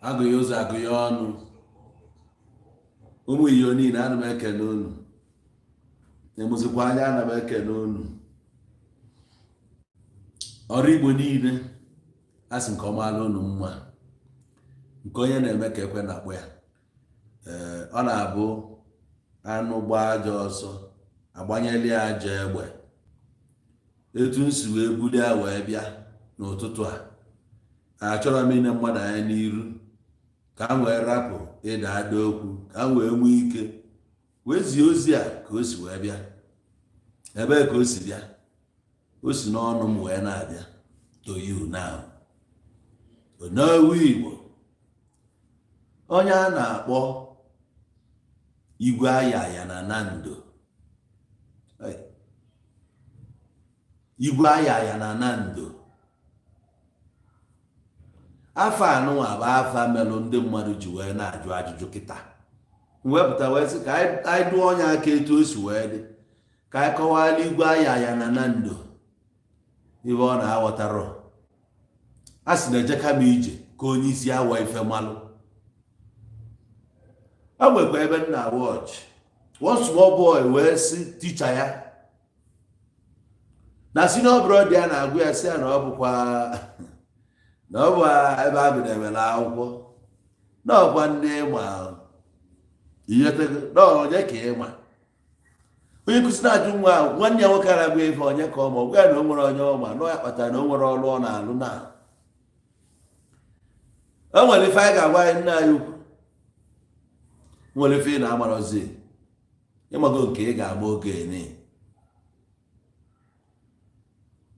agụghị ụzọ agụghị ọnụ ụmụ iyo niile ana m ekele unu na-emụzikwa anya ana m ekele unu ọrụ Igbo niile asị nke ọmaala unu mma nke onye na-eme ka ekwe na-akpụ ya ọ na-abụ anụ gbaa aja ọsọ agbanyeli aja egbe etu nsi wee bulie wee bịa n'ụtụtụ a achọrọ m ine mmadụ anya n'iru ka m wee rapụ ịda ada okwu ka m wee nwee ike wee zie ozi a ka o si wee bịa ebee ka o si bịa o si n'ọnụ m wee na-abịa to you now onowu Igbo onye a na-akpọ Igwe Ayaya na Nando Igwe Ayaya na Nando afọ anụnwa bụ afa melụ ndị mmadụ ji wee na-ajụ ajụjụ kịta mwepụta wee sị ka anyị dụọ onye aka etu o si wee dị ka anyị kọwala Igwe Ayaya na Nando ibe ọ na-aghọtarọ a sị na ejeka m ije ka onye isi awa ife malụ o nwekwa ebe nna watch one small boy wee sị ticha ya na senior brother ya na-agụ ya sị ya na ọ bụkwa na ọ bụ ebe a bidebere akwụkwọ na ọkwa ndị ịma ihetego na onye ka ịma onye nkụzi na-ajụ nwa ahụ nwanne ya nwoke aragụ ife onye ka ọma ọgwa ya na o nwere onye ọma na ya kpatara na o nwere ọrụ ọ na-alụ na o nwere ife anyị ga-agwa anyị nna anyị ukwu nwere ife ị na-amarozi ịmago nke ị ga-agba oge ni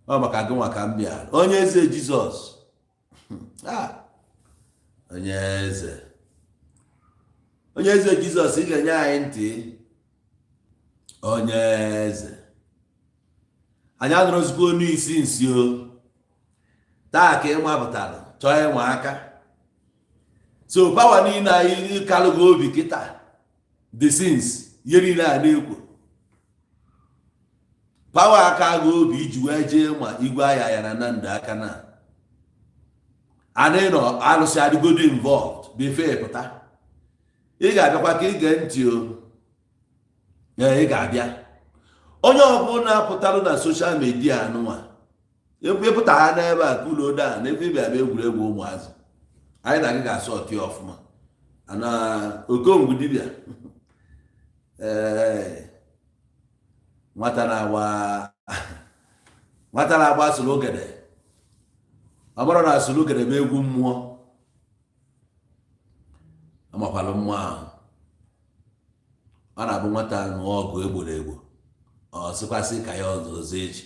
ọ maka gị nwa ka m bịa onye eze Jizọs onye eze Jizọs ị ga-enye anyị ntị onye eze anyị anụrụzikwa onu isi nsi o taa ka ịmapụtara chọọ ịnwa aka so pawa niile anyị kalụgo obi kịta the sins ihe niile a na-ekwo pawa aka agụ obi iji wee jee ma Igwe Ayaya na Nando aka na anyị nọ alụsị adịgodo involved befe pụta ị ga-abịakwa ka ige ntị o ị ga-abịa onye ọbụla pụtara na soshal midia anụnwa epụta ha n'ebe a kuloda na ebe ịbịa bịa egwuregwu ụmụazị anyị na gị ga-asọ ọtị ọfụma na Okongwu Dibia nwata na-agba asụrụ ogede ọ bụrụ na asụrụ ogede bụ egwu mmụọ amakwalụ mmụọ ahụ ọ na-abụ nwata ṅụọ ọgụ egboro egbo ọ sịkwasị ka ya ọzọ echi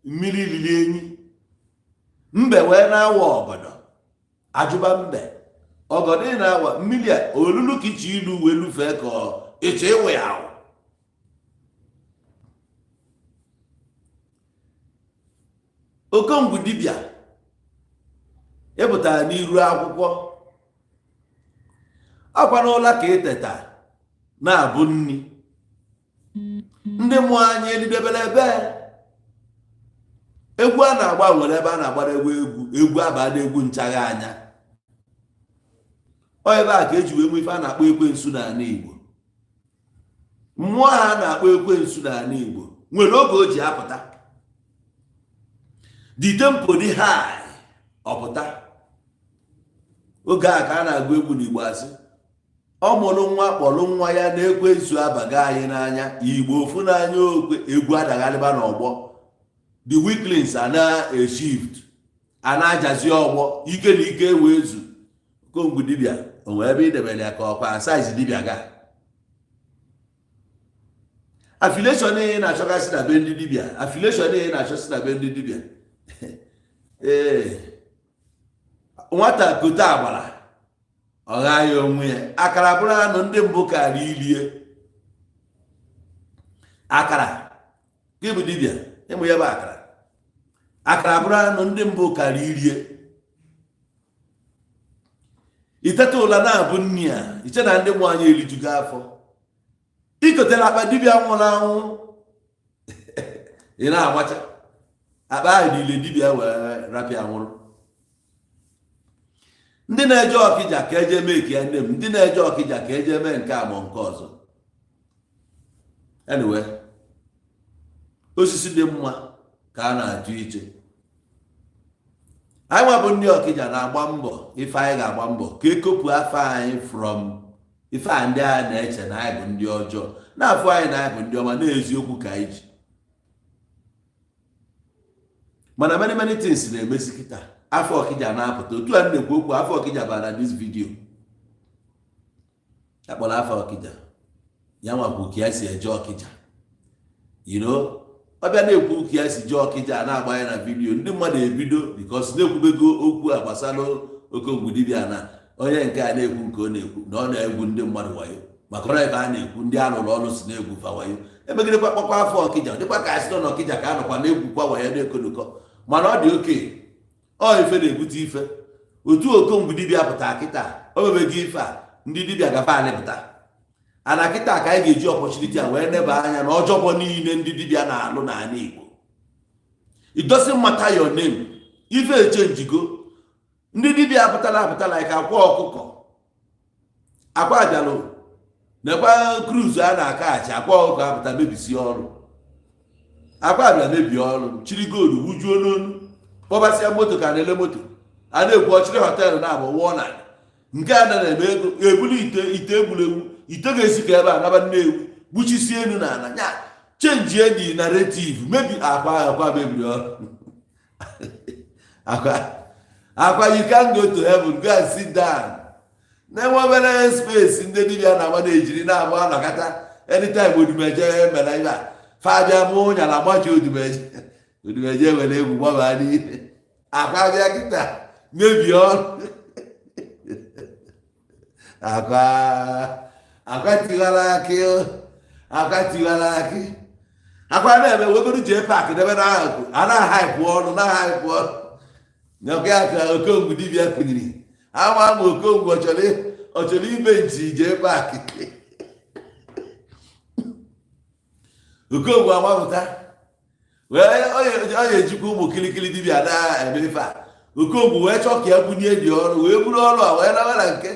mmiri riri enyi mbe wee na-awa ọgọdọ ajụba mbe ọgọdọ ị na-awa mmiri a olulu ka iche ilu wee lufee ka ịchọ ịwụ ya ahụ Okongwu Dibia epụtara n'iru akwụkwọ akwa n'ụla ka eteta na-abụ nni ndị mmụọ anyị elidebere ebe egwu a na-agba nwere ebe a na-agbara egwu abada egwu nchagha anya ọ ebe a ka eji wee nwe ife a na-akpọ ekwensu n'ala Igbo mmụọ ha na-akpọ ekwensu n'ala Igbo nwere oge o ji apụta the tempo dị high ọpụta oge a ka a na-agụ egwu n'Igbo asị ọ mụrụ nwa kpọrọ nwa ya na ekwensu abaga anyị n'anya Igbo ofu n'anya okwe egwu adagharịba n'ọgbọ the weaklings a na-eshift a na-ajazi ọgbọ ike na ike wee zu Okongwu Dibia onwe ebe idebere ya ka ọkwa saizi dibia ga affiliation ị na-achọgasị na be ndị dibia affiliation ị na-achọsị na be ndị dibia nwata kote agbara ọ ghaghị onwe ya akara bụrụ anụ ndị mbụ kara ilie akara gị bụ dibia ịmụ ya bụ akara bụrụ anụ ndị mbụ kara ilie iteta ụla na-abụ nni a iche na ndị mụ anyị erijugo afọ ikotela akpa dibia nwụrụ anwụ ị na-agbacha akpa ahụ niile dibịa wee rapịa nwụrụ. Ndị na-eje Ọkịja ka eje mee ka ya nne m, ndị na-eje Ọkịja ka eje mee nke a ma nke ọzọ. Anyway, osisi dị mma ka a na-ajụ iche. Anyị nwa bụ ndị Ọkịja na-agba mbọ ife anyị ga-agba mbọ ka ekopụ afọ anyị from ife a ndị a na-eche na anyị bụ ndị ọjọọ, na-afụ anyị na anyị bụ ndị ọma, na-eziokwu ka anyị ji. Mana many things na-emezi kịta. Afọ Ọkịja na-apụta otu a na-ekwu okwu. Afọ Ọkịja bara na this video akpọrọ afọ Ọkịja, ya nwa bụ ka ya si eje Ọkịja. Ọbịa na-ekwu ka ya si jee Ọkịja na-agba ya na vidio, ndị mmadụ ebido because na-ekwubego okwu a gbasara Okongwu Dibia na onye nke a na-ekwu nke ọ na-ekwu na ọ na-egwu ndị mmadụ wayo, maka ọrụ ebe a na-ekwu ndị alụrụ ọrụ si na-egwu fa wayo. Emegidekwa kpakwa afọ Ọkịja, dịkwa ka asị nọ n'Ọkịja ka a nọkwa na-egwukwa wayo na-ekonụkọ, mana ọ dị oke. Ọ ife na-ebute ife. Otu Okongwu Dibia pụta kịta, o mebego ife a, ndị dibịa gafe alịpụta ana kịta ka anyị ga-eji opportunity a wee neba anya na ọjọbọ niile ndị dibịa na-alụ n'ala Igbo. It doesn't matter your name. Ife echenjigo. Ndị dibịa apụtala ka akwa ọkụkọ, akwa abịalụ nekwa cruise a na-aka achị, akwa ọkụkọ apụta mebisi ọrụ, akwa abịa mebi ọrụ, chiri gold wujuo n'onu, kpọbasịa moto ka na-ele moto, a na-ekwu ọchịrị họteelụ na-abụ wụọ na nke a na-eme ego ebulu ite egwuregwu, ite ga-esi ka ebe a naba Nnewi gbuchisi elu na ala ya chenjie the narrative, mebi akwa mebiri ọrụ. akwa you can go to heaven, go and sit down. Na-enwe obere space ndị dibịa na-agba na-ejiri na-agba anọkata anytime odumeje mere ibe a fabia mụ nyara agbaji odumeje were egwu gbaba n'ihe akwa bịa kịta mebi ọrụ. akwa tiwara akị akwa na-eme wegoro jee paakị debe n'akụkụ, a na-ahaipụ ọrụ nyọka ya ka Okongwu Dibia kụnyiri ama Okongwu ọ chọrọ ime nchi jee paakị. Okongwu amapụta wee ọ ga-ejikwa ụmụ kilikili dibịa na-emefe a. Okongwu wee chọọ ka ya bunye dị ọrụ, wee buru ọrụ a wee nawa na nke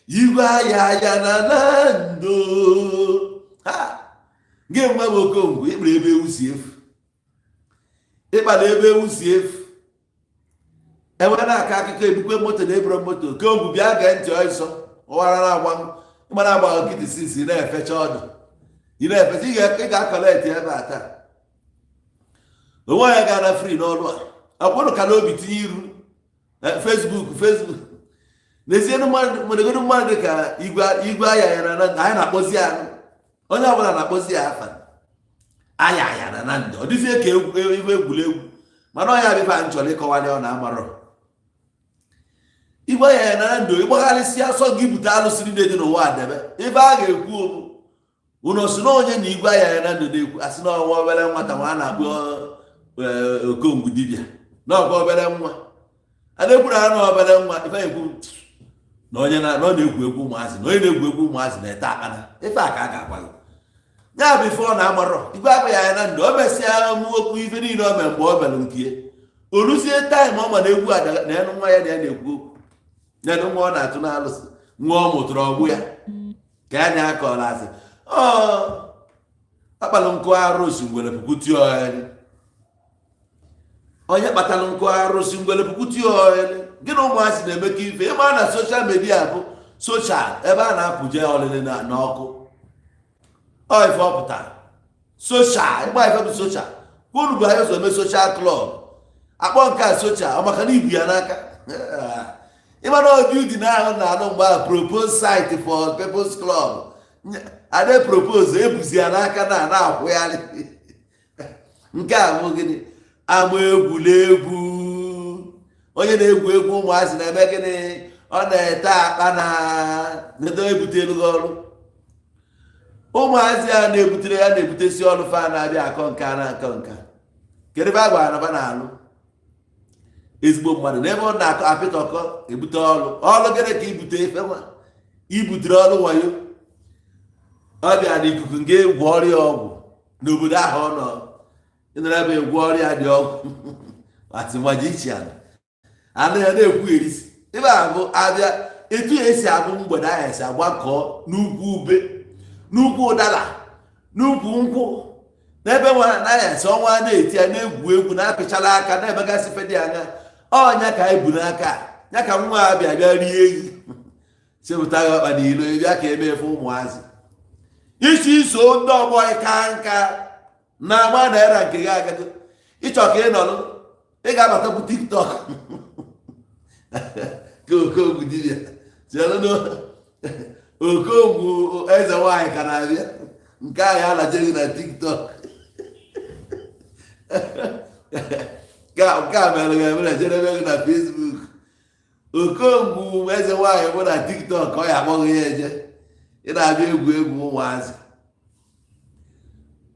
Igwe Ayaya na Nando. Gị mgbe bụ Okongwu ịkpara ebe ewu si efu, ịkpara ebe ewu si efu, enwere na-aka akụkọ ebukwe moto na eburo moto. Okongwu bịa gee ntị ọsọ ọwara na-agba ịmara agba nkịtị sisi na-efecha ọdụ, ị na-efecha ị ga-akọleti ebe a taa. Onwe ya gara free n'ọrụ a akwụrụ ka n'obi tinye iru Facebook n'ezie mmadụ mmadụ ka Igwe Ayaya na Nando anyị na-akpọzi ahụ, onye ọbụla na-akpọzi ya afa Ayaya na Nando. Ọ dịzie ka egwuregwu, mana ọ ya bịa anyị chọrọ ịkọwanye ọ na-amarọ. Igwe Ayaya na Nando ịgbagharịsị asọ gị bute alụsị niile dị n'ụwa debe ebe a ga-ekwu okwu ụnọ si na onye na Igwe Ayaya na Nando na-ekwu asị na ọnwa obere nwata nwa a na-akpọ Okongwu Dibia na ọkwa obere nwa a na-ekwuru ha na obere nwa ife ekwu na onye na-egwu egwu ụmụazị, na onye na-egwu egwu ụmụazị na-ete akpana ife a ka a ga-agwa gị ya bụ ife ọ na-amarọ. Igwe Ayaya na Nando o mesịa mụ okwu ife niile o mere mgbe o mere nke o ruzie taịm ọ ma na egwu ada na enu nwa ya na ya na-ekwu okwu na enu nwa ọ na-atụ n'alụsị, nwa ọ mụtụrụ ọgbụ ya ka ya nya akọrọ asị akpalụ nkụ arụsị ngwere pukuti ọhịa. Onye kpatalụ nkụ arụsị ngwere pukuti ọhịa gị na ụmụazị na-eme ka ife ịma na soshal midia bụ soshal ebe a na-apụje ọlịlị n'ọkụ ife ọ pụtara soshal ịgba ife bụ soshal unu bụ anyị so eme soshal klọb akpọ nke a soshal maka na ibu ya n'aka. Ịma na ọdị na ahụ na-anụ mgbe a propose site for people's club ade propose ebuzi ya n'aka na-akwụgharị. Nke a bụ gịnị? Ama egwuregwu. Onye na-egwu egwu ụmụazị na-eme gịnị? Ọ na-ete akpa na ebutelu gị ọrụ. Ụmụazị a na-ebutere ya na-ebutesi ọrụ fa na-abịa akọ nka na akọ nka. Kedu ebe a gwara na ba na-alụ ezigbo mmadụ n'ebe ọ na-akọ apịtọkọ ebute ọrụ gịnị ka ibute ife nwa ibutere ọrụ wayo. Ọ bịa n'ikuku nga egwu ọrịa ọgwụ n'obodo ahụ ọ nọ ịnara ebe egwu ọrịa dị ọgwụ atịmajichian anaghị na-ekwu erisi ibe abụ abịa etu esi abụ mgbede ahụ esi agbakọ n'ukwu ube n'ukwu ụdara n'ukwu nkwụ n'ebe nwere anaghị esi ọnwa na-eti ya na-egwu egwu na-apịchala aka na-emegasị fedị anya ọnya ka anyị bu n'aka ya ka nwa abịa bịa rie ehi chepụta gị ọkpa n'ilo bịa ka emefe ụmụazị isi iso ndị ọgbọ ka nka na-agba naira nke gị agago ịchọ ka ị nọrọ ị ga-abatakwu tiktok ka Okongwu Dibia Okongwu eze nwaanyị ka na-abịa nke ahụ alajeghị na tiktok nke a mere ga-emere jerebe gị na facebook Okongwu eze nwaanyị bụ na tiktok ọ ya akpọghị ya eje ị na-abịa egwu ụmụazị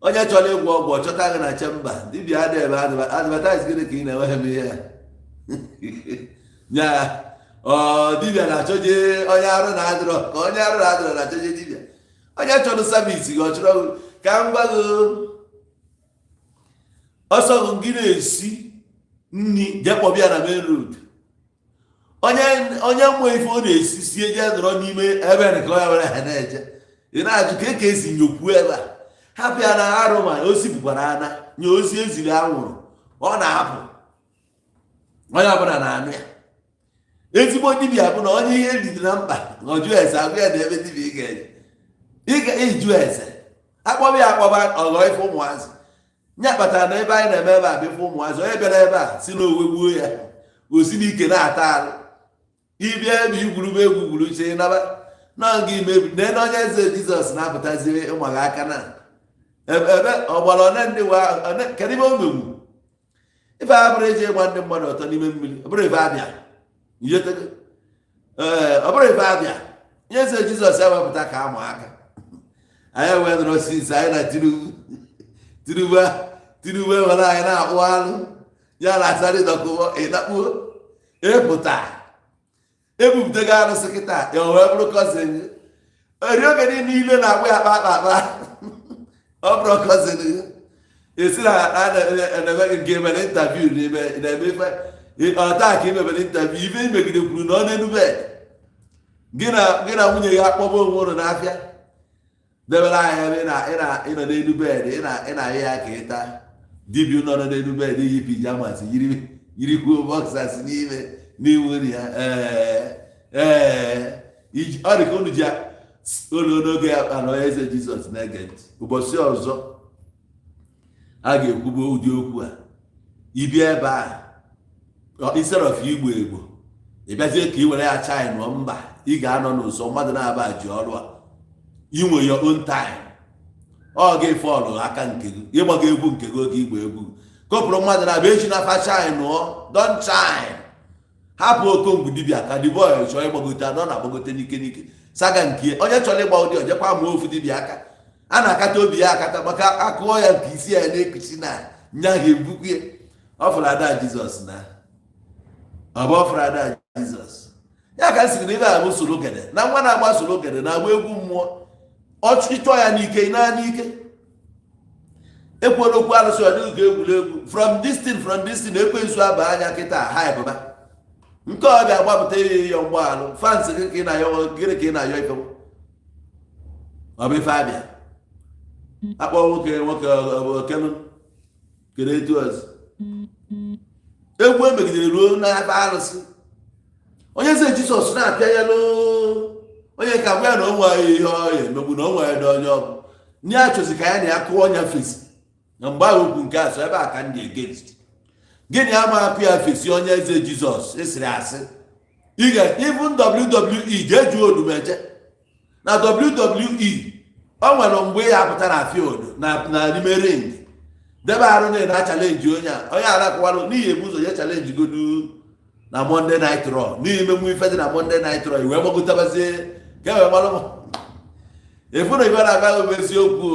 onye chọrọ ịgwọ ọgwụ ọ chọta gị na chemba dibia adịghị advertise gịnị ka ị na-enweghị m ihe ya dibia na-achọje onye arụ na-adịrọ ka onye arụ na-adịrọ na-achọje dibia onye chọrọ savisi gị ọ chọrọ ka m gwa gị ọsọ gị na-esi nri jekpọbịa na main road onye mmụọ ife ọ na-esi sie je nọrọ n'ime ebe nke onye nwere ha na-eje ị na-ajụ ka esi nyokwu ebe a hapụ ya na arụ ma o sipụkwara ana nye ozi eziri anwụrụ ọ na-apụ onye ọbụla na-anụ ya ezigbo dibia bụ na onye ihe riri na mkpa ọjụ eze agwa ya na ebe dibia ị ga-eju eze akpọba ya akpọba ọghọ ife ụmụazị nye kpatara na ebe anyị na-eme ebe a bụ ife ụmụazị onye bịara ebe a si n'owe gbuo ya osi n'ike na-ata arụ ịbịa ebe igwurube egwu gwuru che naba na gị mebi na onye eze Jizọs na-apụtazi ụmụaka aka na ebe ọgbara one ndị kedu ibe o megbu ife a bụrụ eji ịgba ndị mmadụ ọtọ n'ime mmiri ọ bụrụ ife abịa ọ bụrụ ife abịa onye eze Jizọs ewepụta ka amụ aka anyị wee nọrọ sinsi anyị na Tinubu ewere anyị na-akpụ alụ ya na asarị dọkụbọ ịnakpuo epụta ebupụtago arụsị kịta ya wee bụrụ kọzin eri oge niile na-akpụ ya akpa ọ bụrụ kọzin esi na na-eme nke mere intaviu na-eme ife ọta ka imebere intaviu ife imegide kwuru na ọ na-enube gị na nwunye ya akpọba onwe ụlọ n'afịa debere anya ebe ịnọ n'elu bed ị na-ahị ya ka ịta dibia nọ n'elu bed iyi pijamas yirikwuo bọksas n'ime nri ya ọ dị ka unu ji olu n'oge anọ eze Jizọs na-ege ntị ụbọchị ọzọ a ga-ekwubo ụdị okwu a ibia ebe a instead of igbo egbo ịbịazie ka ị were ya china mba ị ga-anọ n'ụzọ mmadụ na-aba ji ọrụ a inwe your own time ọ ga-efọlụ aka nke gị ịgbago egwu nke gị oge igbo egwu kopụrụ mmadụ na-abịa echi na afa china don china hapụ Okongwu Dibia ka the boy chọọ ịgbagote anọ na-agbagote n'ike saga nke onye chọrọ ịgba ụdị ojekwa ma ofu dibia aka a na-akata obi ya akata maka akụọ ya nke isi ya na-ekuchi na nya ga-ebukwu ya ọ fụrụ ada Jizọs na ọ bụ ọ fụrụ ada Jizọs ya ka siri na ibe a bụ soro gede na nwa na-agba soro gede na-agba egwu mmụọ ịchọ ya n'ike na n'ike ekwere okwu arụsị ọ dịghị ka egwuregwu from this thing ekwensu aba anya kịta ha ebụba nke ọ bịa gbapụta ihe ya mgbaalụ fans gị ka ị na-ayọ gịnị ka ị na-ayọ ife ọ bụ ife abịa akpọ nwoke okelu kere etu ọzọ egwu emegidere ruo n'ebe arụsị onye eze Jizọs na-apịa ya onye ka gwa ya na onwe anyị ihe ọya emegbu na onwe ya na onye ọbụ nye achọzi ka ya na ya kụọ ọnya fesi na mgbe ahụ okwu nke asọ ebe a ka ndị against gịnị ama apụ ya fesi onye eze Jizọs esiri asị even WWE ga-eju odumeje na WWE ọ nwere mgbe ya pụtara na field na n'ime ring debe arụ na chalenji onye alakụwarụ n'ihi ebu ụzọ ya chalenji godu na Monday Night Raw n'ime mụ ife dị na Monday Night Raw iwe gbagotabazie ka e wee malụ efu na ibe na-aga ube eziokwu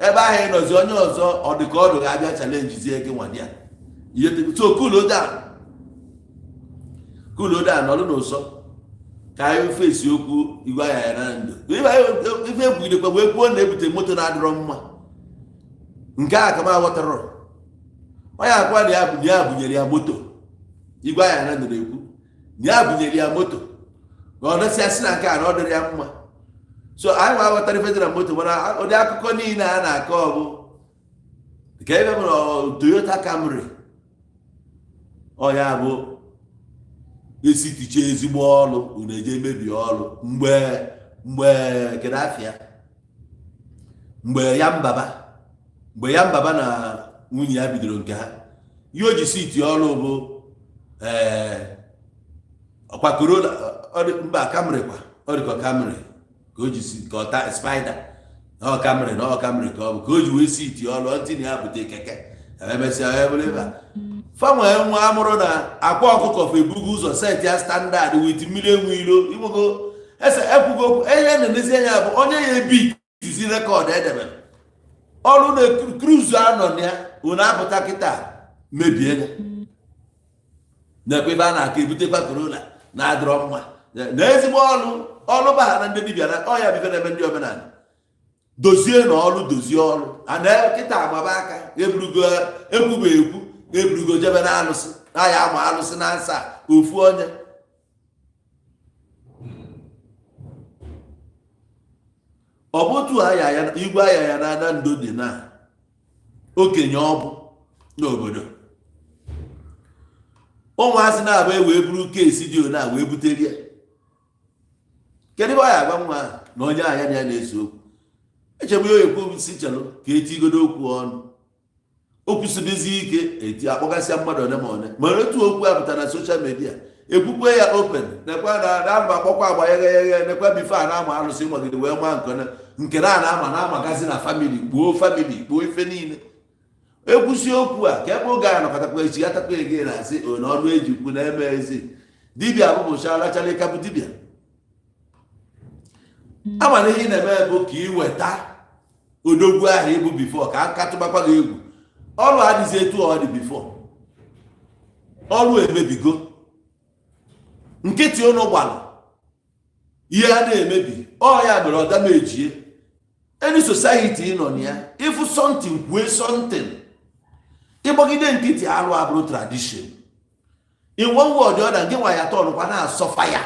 ebe ahụ ịnọzi onye ọzọ ọ dị ka ọdụ ga-abịa chalenji zie gị nwa ya so cool down nọrụ n'ụsọ ka anyị fesi okwu Igwe Ayaya na Nando ife ekwugidekwa wee kwuo na ebute moto na-adịrọ mma nke a ka m aghọtara onye akwa na ya bunyere ya moto. Igwe Ayaya Nando na-ekwu na ya bunyere ya moto na ọ dọsị asị na nke a na ọ dịrị ya mma. So anyị nwa aghọtara ife dị na moto, mana ụdị akụkọ niile a na-akọ ọbụ nke ebe nwere Toyota Camry ọ ya bụ esiticha ezigbo ọrụ unu eje emebi ọrụ mgbe kedu afịa mgbe ya mbaba na nwunye ya bidoro nke ha ihe o ji siti ọrụ bụ ọkwa Corolla mba Camry kwa ọ dịkwa Camry ka o ji si ka ọta Spider na Camry ka ọ bụ ka o ji wee siti ọrụ ntị na ya bute keke emesịa ya bụrụ ebe a fanwe nwa amụrụ na akwa ọkụkọ fe ebugo ụzọ set ya standard wit mmiri enwe ilo igbogo ese ekwugo ihe na-emezi anya bụ onye ya ebi tizi rekọd edebere ọrụ na cruise anọ na ya unu apụta kịta mebie ya na-ekwe ebe a na-aka ebutekwa Corolla na-adịrọ mma na ezigbo ọrụ ba na ndị dibịa na ọya bife na ebe ndị omenala dozie na ọrụ dozie ọrụ ana kịta agbaba aka ekwube ekwu eburugo jebe na alụsị aya ama alụsị na nsa ofu onye ọ bụ otu Igwe Ayaya na Nando dị na okenye ọ bụ n'obodo ụmụazị na-abụ wee buru keesi dị ona wee butere ya. Kedu ebe ọ ya agwa nwa na onye anya ya na-eso okwu echegbu ya ekwu si chelụ ka etigodo okwu ọnụ okwu sibizi ike eti akpọgasịa mmadụ one ma one ma otu okwu apụta na soshal midia ekwukwe ya open nekwa na ama akpọkwa agba yeghe nekwa bife a na-ama alụsị nwagide wee maa nke na amagazi na famili kpuo ife niile ekwusi okwu a ka ebe oge a nọkọtakwa echi gatakwa ege na asị na ọnụ eji kwu na eme ezi dibịa bụbụchalachala ịka bụ dibịa amana ihe ị na-eme bụ ka ị weta odogwu ahụ ịbụ bifo ka aka tụbakwa gị egwu ọrụ adịzi etu ọ dị bifo ọrụ emebigo nkịtị ụnụ gbalụ ihe a na-emebi ọ ya mere ọda mejie any society nọ na ya ịfụ something kwue something ịgbagide nkịtị alụ abụrụ tradition in one word ọda nke nwa ya tọnụkwa na-asọfa ya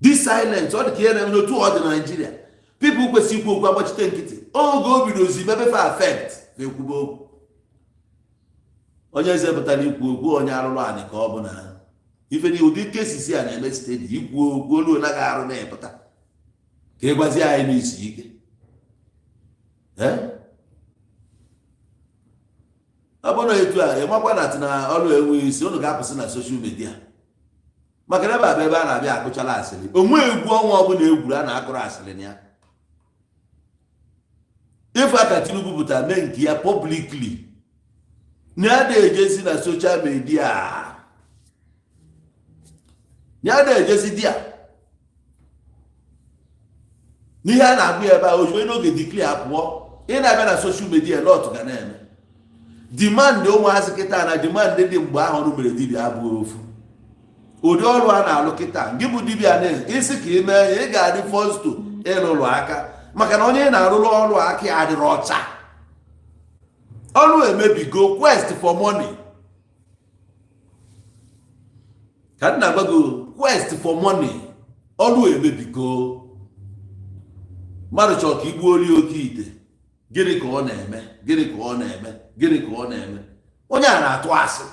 this silence ọ dị ka ihe na-eme n'otu ọ dị na Nigeria people kwesịrị ikwu okwu agbachite nkịtị oge o bidozi mebefe affect na-ekwube okwu onye eze pụtara ikwu okwu onye arụrụ anị ka ọ bụ na ife dị ụdị kesisi a na-eme stedi ikwu okwu olu naghị arụ na-epụta ka ị gwazi anyị n'isi ike ọ bụrụ na etu a ịmakwa na tina ọrụ enweghị isi unu ga-apụsị na soshal midia maka na ebe a na-abịa akụchala asịrị onwe egwu ọnwa ọbụla egwuru a na-akụrụ asịrị na ya ife aka Tinubu pụtara mee nke ya publicly na ya na-ejezi na soshal midia ya na-ejezi di ya n'ihe a na-agụ ya ebe a ozugbo n'oge diklia pụọ ị na-abịa na soshal midia lot ga na-eme demand ụmụazị kịta na demand dị mgbe ahụ ọrụ mere dibịa abụghị ofu ụdị ọrụ a na-alụ kịta gị bụ dibịa na-isi ka ị mee ya ị ga-adị fọsto ịlụlụ aka maka na onye na-arụrụ ọrụ aka ya adịrị ọcha ọrụ emebigo quest for money ka m na-agbago quest for money ọrụ emebigo mmadụ chọrọ ka igbuo ori oke ite gịnị ka ọ na-eme onye a na-atụ asị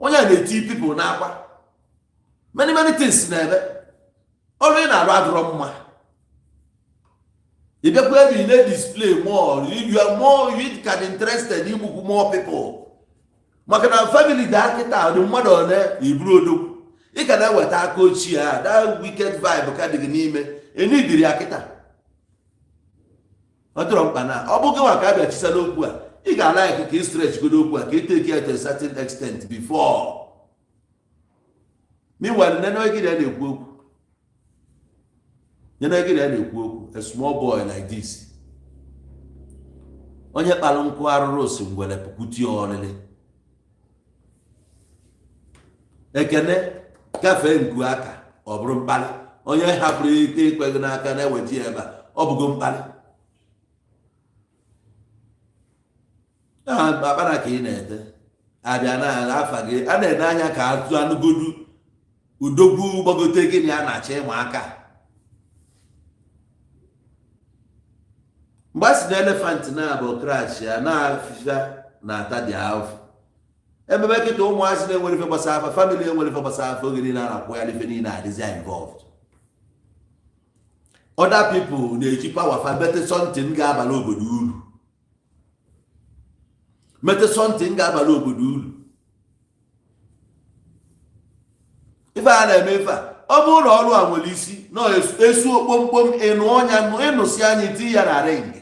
onye a na-eti people n'akwa many things na-eme ọrụ ị na-arụ adịrọ mma ị bịakwa ebe ị na-display more you are more you can interested igbukwu more people maka na family daa kịta dị mmadụ one iburu odogwu ị ka na-eweta aka ochie a that wicked vibe ka dị gị n'ime enidiri ya kịta ọ dịrọ mkpa na ọ bụghị nwa ka a bịa chisala okwu a ị ga-ala ya ka ị stretch godo okwu a ka ị take it to a certain extent before meanwhile Nyenegide na-ekwu okwu a small boy like this onye kpalụ nkụ arụrụ osi ngwere pukuti ọrịrị ekene gafee nku aka ọ bụrụ mkpali onye hapụrụ ike ikweghị n'aka na-eweta ya ebe ọ bụgo mkpali akpara ka ị na-ete abịa na afa gị a na-ene anya ka atụ anụgodu udogwu gbagote gịnị a na-achọ ịma aka mgbe a si na elefant na-abụ krach ya na-afịfịa na-ata dị afọ emebe kịta ụmụazị na-enwere ife gbasa afa famili enwere ife gbasa afa oge niile a na-akwụ ya ife niile adịzi involved. Other people na-eji power fa mete something ga-abala obodo uru mete something ga-abala obodo uru ife a na-eme ife a ọ bụrụ na ọrụ a nwere isi na esu okpomkpom ịnụ ọnya ịnụsi anya iti ya na ring.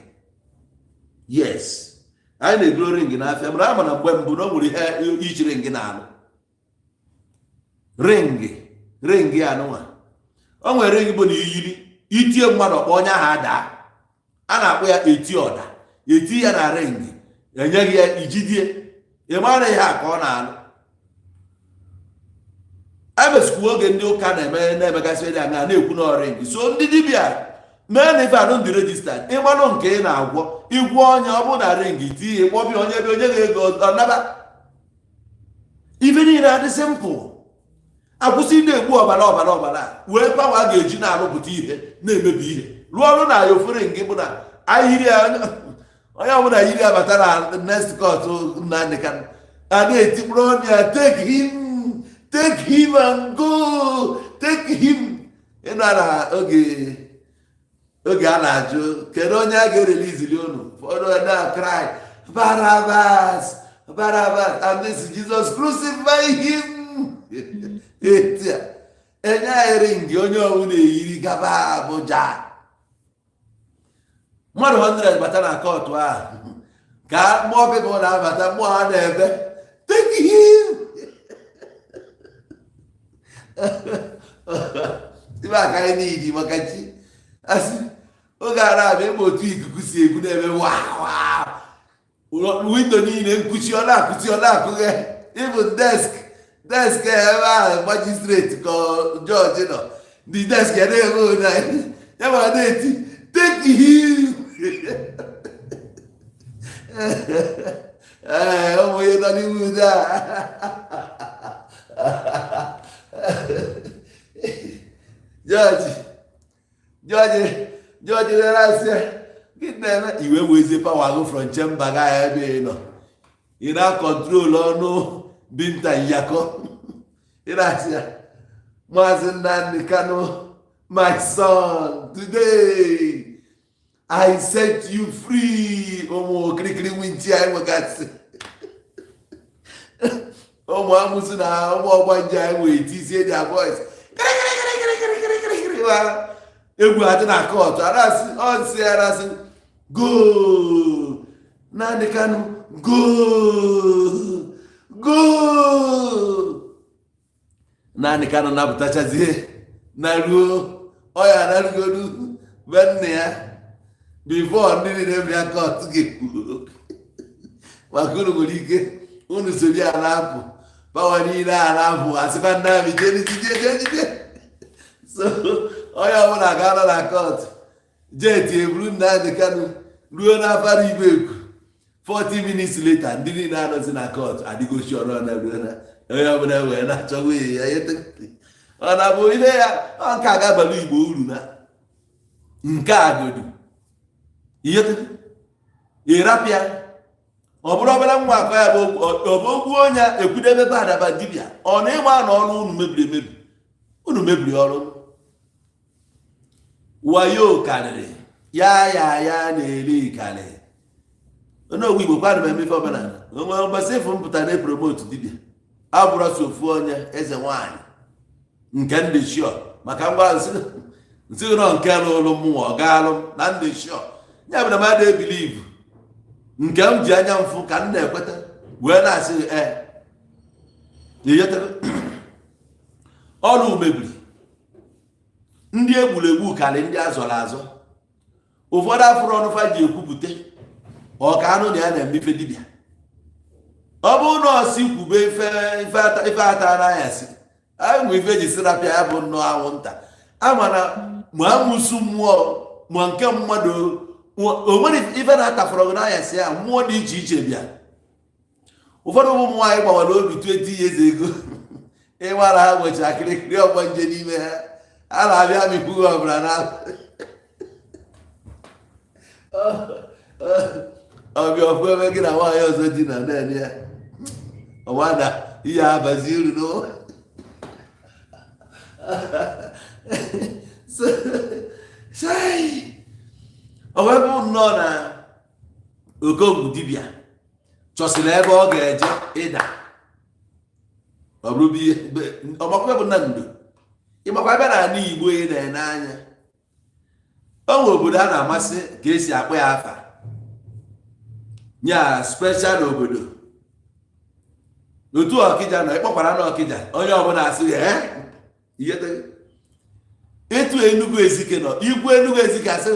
Yes, anyị na-egoro ring n'afịa mara ama na mgbe mbụ na o nwere ihe iji ring na-alụ ring anụnwa o nwere ring bụ na iyiri itie mmadụ ọkpọ onye ahụ adaa a na-akpọ ya eti ọda eti ya na ring enyeghị ya ijidie ịmara ihe a ka ọ na-alụ. Emesikwa oge ndị ụka na-emegasị dị anya na-ekwu na ring so ndị dibịa mee na ife anụ ndị regista ịmanụ nke ị na-agwọ ịgwọ onye ọ bụ na ring tinye kpọbịa onye ebe onye ga-ego ọnaba ife niile adị simpụl akwụsị na-egbu ọbara wee pawa a ga-eji na-alụpụta ihe na-emebi ihe rụọ ọrụ na ya ofere nke bụ na ahịrị onye ọbụla yiri abata na next court Nnamdị Kanụ a na-etikpụrụ ọnụ ya take him and go take him ịnụ na oge a na-ajụ kedu onye a ga-erelizili unu ụfọdụ na-cry Barabbas and this Jesus crucify him enye anyị ring onye ọbụla na-eyiri gaba Abuja mmadụ 100 bata na kọtụ ahụ ka mmụọ pepụl na-abata mmụọ ha na-ebe take him ibe aka anyị n'idi maka chi asị oge ara abịa ebe otu ikuku si egwu na-eme windo niile nkwuchi ọ na-akụghị ịbụ desk ebe ahụ majistreti ka jọji nọ ndị desk ya na-eme na ya ma na-eti take him ụmụ onye nọ n'ime udo Jọji na-asị gị na-eme iwe wezi pawa agụ from chamber ga ebe ị nọ ị na-akọntrol ọnụ binta nyakọ ị na-asị ya Maazị Nnamdị Kanụ my son today I set you free ụmụ kirikiri winchi anyị nwegasị ụmụ amụsụ na ụmụ ọgbanje anyị wee tizie their voice egwu adị na kọtụ arasị go Nnamdị Kanụ go Nnamdị Kanụ napụtachazie na ruo ọya narugodu be nne ya bifo ndị niile bịa kọtụ ga-ekwu maka unu nwere ike unu sori ya na-apụ pawa niile a na-apụ asịkwa Nnamdị jejide so onye ọbụla ga-anọ na kọtụ jeti eburu Nnamdị Kanụ ruo n'afara Ibeku 40 minutes later ndị niile anọzi na kọtụ adịgochi ọrụ na ruo na onye ọbụla wee na-achọ nwunye ya ọ na-abụ ile ya nke a ga-abalị Igbo uru na nke agodu ịrapịa ọ bụrụ obere nwa akọ ya bụ ogbu onye ekwudebe ebe adaba dibịa ọ na ịgba na ọrụ unu mebiri ọrụ wayo karịrị ya na-eri karịrị onye ogwu Igbo kwadụ emefe omenala onwe mgbasị ịfụ mpụta na-epromotu dibịa abụrụ so ofu onye eze nwaanyị nke ndị shio maka ngwa nsị nọ nke n'ụlọ mmụọ ọ ga-alụ na ndị shio ya bụ na mmadụ ebilivu nke m ji anya mfụ ka m na-ekweta wee na-asị ọrụ mebiri ndị egburegbu karị ndị azọrọ azọ ụfọdụ afụrụ ọnụfa ji ekwupụta ọka anụ na ya na-eme ife dibịa ọ bụrụ na ọsị kwube ife atara ya si anyị nwe ife ji sirapịa ya bụ nnọọ anwụnta ama na ma amụsụ mmụọ ma nke mmadụ o nwere ife na-atafọrọ gị n'anya si ya mmụọ dị iche iche bịa ụfọdụ ụmụ nwaanyị gbawara obi 20 years ago ịmara ha nwechara kịrịkịrị ọgbọ nje n'ime ha a na-abịa amịkpughe ọbara na ọbịa ọfụ ebe gị na nwaanyị ọzọ dị na nene ya ọwada ihe abazi uru n'ụwa ọwebụ nnọọ na Okongwu Dibia chọsịrị ebe ọ ga-eje ịda ọmakwa bụ Nando ịmakwa ebe na-ana Igbo ị na-ene anya o nwere obodo a na-amasị ka esi akpọ ya afa nya special obodo otu Ọkịja nọ ịkpọkwara na Ọkịja onye ọbụla asị etu Enugu Ezike nọ Igwe Enugu Ezike asị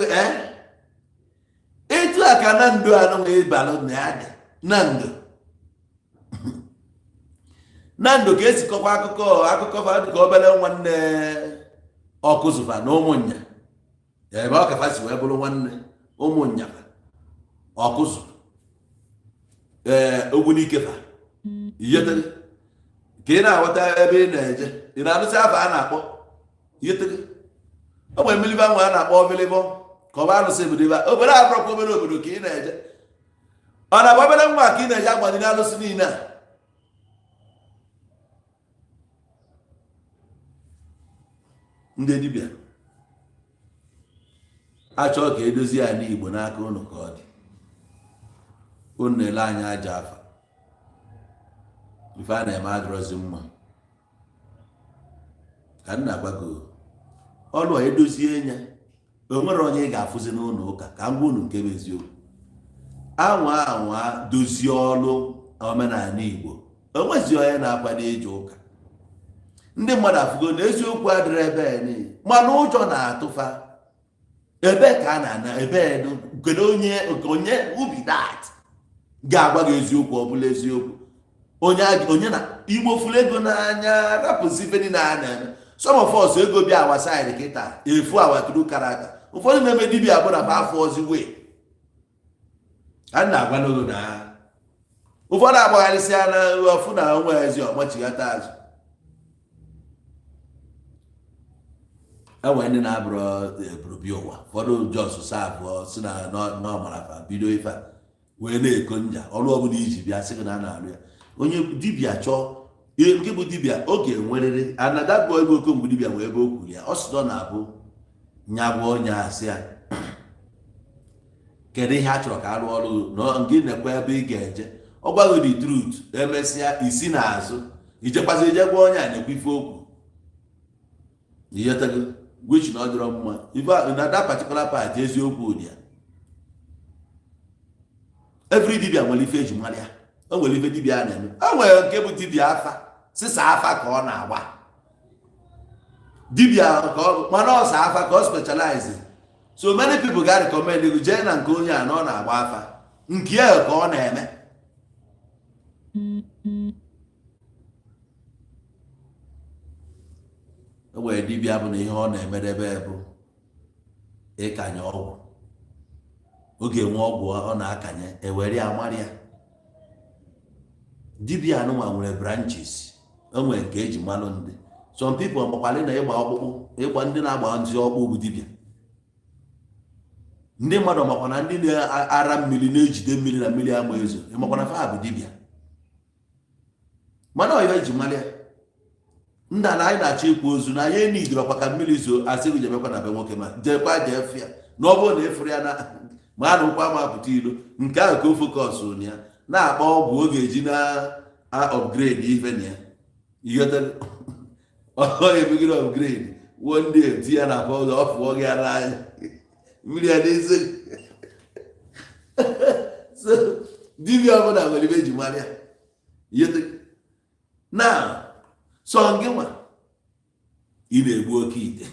etu a ka Nando anụghị ịbalụ na ya dị Nando ka esikọkwa akụkọ fa dị ka obere nwanne Ọkụzụfa na ụmụnya ebe ọ kafa si wee bụrụ nwanne ụmụnya Ọkụzụ Ogbunikefa iyetere ka ị na-aghọta ebe ị na-eje ị na-anụsị afa a na-akpọ iyetere o nwere mmiri nwa a na-akpọ ọbịlịbọ ka ọ bụ arụsị obodo abụrụkwa obere obodo ka ị na-eje ọ na-agba obere nwa ka ị na-eje agbanyere alụsị niile a ndị dibịa achọọ ka edozie ya n'Igbo n'aka ụnụ ka ọ dị unu na-ele anya aja afa ife a na-eme adịrọzi mma ka m na-agbago ọnụ a edozie nya o nwere onye ị ga-afụzi n'ụlọ ụka ka m gwa unu nke bụ eziokwu anwa dozie ọlụ omenala Igbo o nwezi onye na-akwado ije ụka ndị mmadụ afụgo na eziokwu adịrị ebe niile mana ụjọ na-atụfa ebe ka a na-ana ebe kedu onye ubi dat ga-agwa gị eziokwu ọ bụla eziokwu onye na Igbo fụrụ ego n'anya rapụzi ife niile a na-eme some of us ego bịa awa side kịta efu awa turu karata ụfọdụ na-eme dibịa bụ na afọ ozigwe a na-agwa n'ogo na ha ụfọdụ agbagharịsịa na ọfụ na onwe ezi ọgbachighata azụ enwere ndị na-abụrụ eburubi ụwa ụfọdụ jos sa abụọ si na n'ọmarafa bido ife a wee na-eko nja ọrụ ọbụla iji bịa sị gị na a na-arụ ya onye dibịa chọọ nke bụ dibịa oge nwerere anadabụ ebe Okongwu Dibia wee ebe o kwuru ya ọ sịdọ na-abụ nyagwa onye asị ya kedu ihe a chọrọ ka arụ ọrụ na nke na-ekwe ebe ị ga-eje ọ gwaghị the truth emesịa isi n'azụ ijekwazi ejegwa onye a na-ekwu ife okwu iyetago which na ọ dịrọ mma ife na that particular part eziokwu dị ya every dibịa nwere ife eji mara ya o nwere ife dibịa a na-eme o nwere nke bụ dibịa afa sịsa afa ka ọ na-agba dibịa ka ọ mana ọsa afa ka ọ specialize so many people ga recommend ego jee na nke onye a na ọ na-agba afa nke ya ka ọ na-eme o nwere dibịa bụ na ihe ọ na-emedebe bụ ịkanye ọgwụ oge nwe ọgwụ ọ na-akanye ewere ya mara ya dibịa anụnwa nwere branches o nwere nke eji malụ ndị some people ọgbakwalị na ịgba ọkpụkpụ ịgba ndị na-agba ntị ọkpụ bụ dibịa ndị mmadụ makwana ndị na-ara mmiri na-ejide mmiri na mmiri ama ezo ịmakwana fa bụ dibịa mana ọ ya eji mara ya ndị a na anyị na-achọ ikwu ozu na anyị enidrọkwa ka mmiri zoo asị gị jebekwa na be nwoke ma jekwa jee efu ya na ọ bụrụ na efuru ya na ma a nụkwa ma pụta ilo nke ahụ ka o focus na ya na-akpa ọgwụ oge eji na upgrade ife na ya ihetere ọ emegide upgrade one day ti ya na ụzọ ọ fụọ gị ara anya mmiri ya n'ezi so dibịa ọbụla nwere ibe eji mara ya ihetere na so gị nwa ị na-egbu oke ite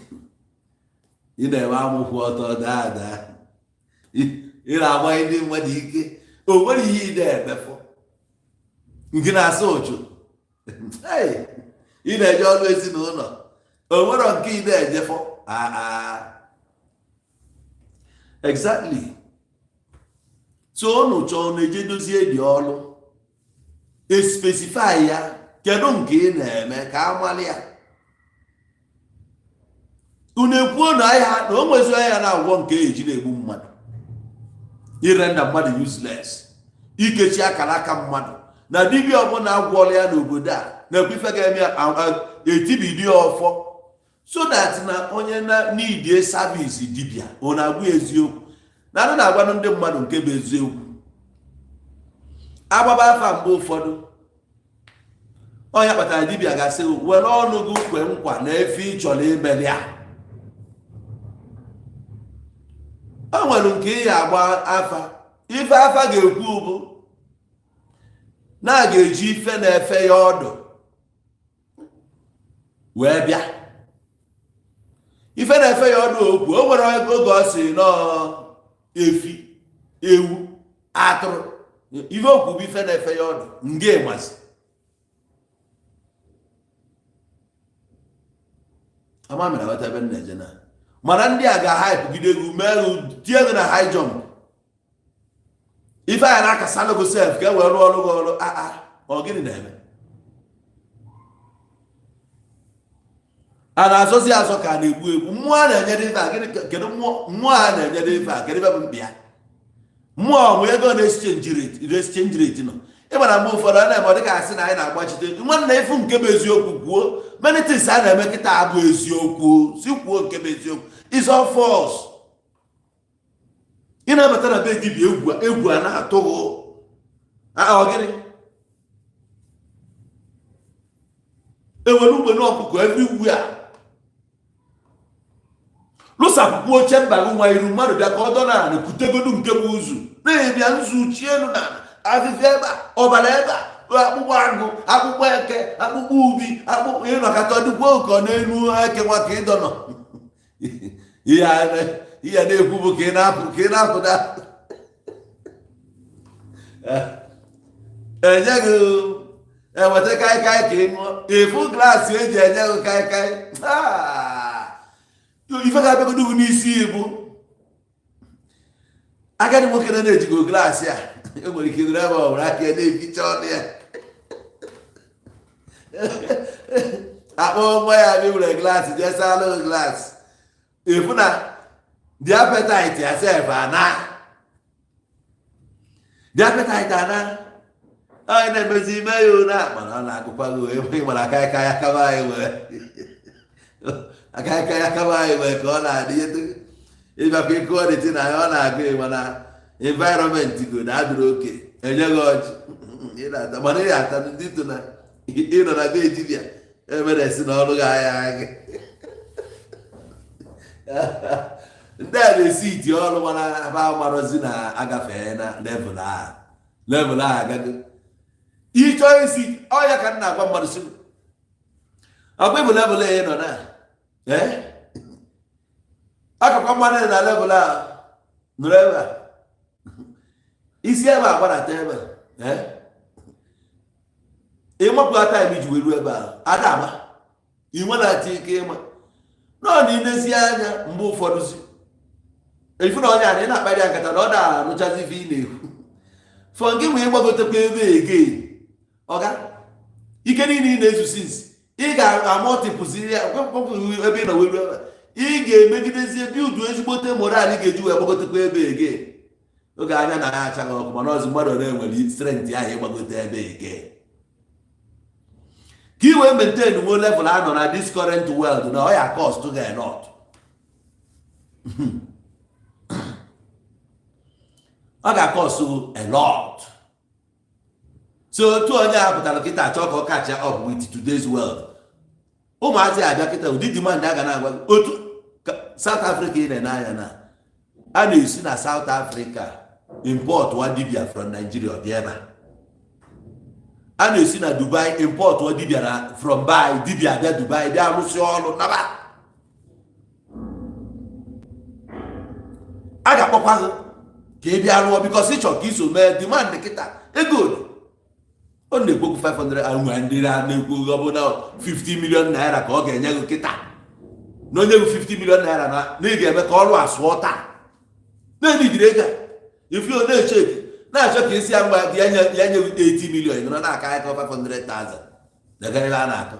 ị na-enwe amụkwụ ọtọ daa ị na-agbanye ndị mmadụ ike o nwere ihe ị na-emefọ nke na-asa ụchụ ị na-eje ọrụ ezinụlọ o nwere nke ị na-ejefọ exactly so unu chọọ na-eje dozie dị ọrụ espesifai ya kedu nke ị na-eme ka amali ya. Unu ekwuo na ahịa na o nwezi ahịa na-agwọ nke eji na-egbu mmadụ, irenda mmadụ useless, ikechi akara aka mmadụ, na dibịa ọbụla agwọọla ya n'obodo a na-ekwu ife ga-eme etibidi ọfọ, so that na onye na n'idie savisi dibịa ọ na-agwụ eziokwu na anụ na-agwanụ ndị mmadụ nke bụ eziokwu. Agbaba afa mgbe ụfọdụ onye kpatara dibịa gasị were ọnụ gị kwe nkwa na efe ị chọrọ imeli ya. O nwere nke ị agba afa, ife afa ga-ekwu bụ na a ga-eji ife na-efe ya ọdụ wee bịa. Ife na-efe ya ọdụ okwu, o nwere oge ọ sị nọọ efi, ewu, atụrụ, ife okwu bụ ife na-efe ya ọdụ nge masị. Ama mere wata ebe na-eje na mana ndị a ga-hype gide egwu mee tie gị na high jump. Ife a na-akasala gị sef ka e wee rụọ ọrụ gị ọrụ. Ọ gịnị na-eme? A na-azọzi azọ ka a na-egbu egbu. Mmụọ a na-enyere ife a gịnị? Kedu mmụọ a na-enyere ife a kedu ebe bụ mkpi ya? Mmụọ nwee ego na-exchange rate nọ. Ịmara mgbe ụfọdụ a na-eme ọ dịka asị na anyị na-agbachite nwanne ifu nke bụ eziokwu kwuo. Many things a na-eme kịta abụ eziokwu, si kwuo nke bụ eziokwu. It's all false. Ị na-abata na be dibịa egwu a na-atụ ọ gịnị? Enwere ugbe n'ọkụkọ everywhere. Lụsapụkwu oche mba gị nwa iru mmadụ bịa ka ọ dọ na kutegodu nke bụ ụzụ na-ebịa nzu chienu na afịfịa ebe a, ọbara ebe a, akpụkpọ agụ, akpụkpọ eke, akpụkpọ ubi, akpụkpọ ịnọkọta dịkwa ụkọ n'elu eke nwa ka ịdọ nọ. Ihe na-ekwu bụ ka ị na-apụda enye gị eweta kaikai ka ị ṅụọ, efu glaasị eji enye gị kaikai. Ife ga-abịagodo gị n'isi ibu agadi nwoke na-ejigo glaasị a enwere ike idere ebe ọ bụla aka na-eficha ọnụ ya akpọ nwa ya bịa were glaasị jee salụ glaasị, efu na the appetite yasef ana onye na-emezi ime ya ụra mana ọ na-agụkwa gị wee gbara aka ya kaba anyị wee ka ọ na-adị ịbịakwa ịkụ ọdịtị na ya ọ na-agụ mana environment go na-adụrụ oke enye gị ọjị mana ị ata ndị tụ na ịnọ na be dibịa emere si na ọrụ gị anya gị. Ndị a na-esi iti ọrụ mana aba amarozi na agafee na level a agago. Ịchọ isi ọya ka m na-agwa mmadụ si ọkwa ịbụ level a nọ na akakwa mmadụ na level a nụrụ ebe a isi ebe a gbarata ebe ịmapụta taịm iji weruo ebe a adama inwe na-ati ike ịma nọ na ilezi anya mgbe ụfọdụ si efu na onye a na ị na-akparị ya nkata na ọ da-anụchazi ife ị na-ekwu fọ gị wee gbagotekwa ebe ege ọga ike niile ị na-ezu sinsi ị ga-amọtịpụzi ya ebe ị na weru ebe ị ga-emegidezie biudu ezigbote moral ị ga-eji wee gbagotekwa ebe ege oge anya na ya achaghị ọkụ mana ọzọ mmadụ na-enwere strength ahụ ịgbagote ebe ege ka ị wee maintain nwe level a nọ na this current world na ọ ya cost ga not ọ ga-akọsụ a lot. So otu onye a pụtara kịta achọ ka ọ kacha up with today's world. Ụmụazị abịa kịta ụdị demand a ga na-agwa otu South Africa ị na-anya na a na-esi na South Africa import wa dibia from Nigeria bịa ebe a na-esi na Dubai import wa dibia from dibia bịa Dubai bịa arụsị ọrụ naba a ga-akpọkwa gị ka ị bịa rụọ because ịchọ ka iso mee demand kịta ego ọ na-ekwu 500 nwe ndị na-ekwu ọ bụ na 50 million naira ka ọ ga-enye gị kịta na onye gị 50 million naira na ị ga-eme ka ọrụ asụọ taa na-edidire ego ifio na-echeki na-achọ ka esi ya mgba ya nye 80 million nọ na-aka aka 500,000 degarịla a na-akọ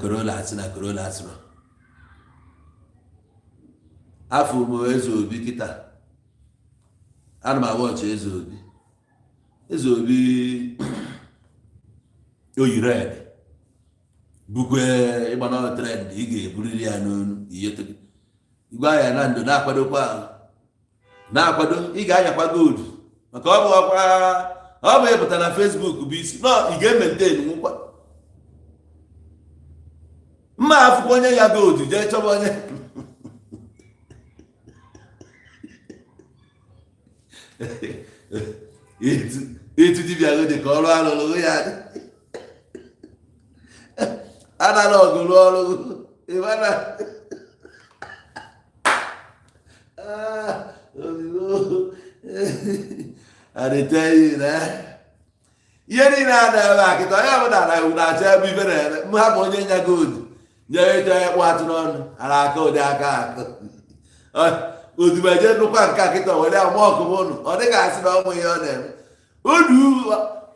Corolla asị na Corolla asịrọ afọ ụmụ Eze Obi kịta ana m awọchị Eze Obi oyi red bukwe ịgbana trend ị ga-eburiri ya n'onu iyeto Igwe Ayaya Nando na-akwado ị ga-anyakwa gold maka ọ bụ ịpụta na Facebook bụ isi nọ ị ga-emente nwụkwa mma afụkwa onye ya gold jee chọba onye ịtụ dibịa go dị ka ọrụ alụlụ ya analog rụọ ọrụ ịmana adịteghị na ihe niile a na-eme akịta onye ọbụla na-achọ ebe ibe na-eme m hapụ onye nya gold nyere ịchọ ya kpụ atụ n'ọnụ ara aka ụdị aka akụ odubeje nnukwu nke akịta were agba ọkụm ụnụ ọ dịghị asị na ọnwụ ihe ọ na-eme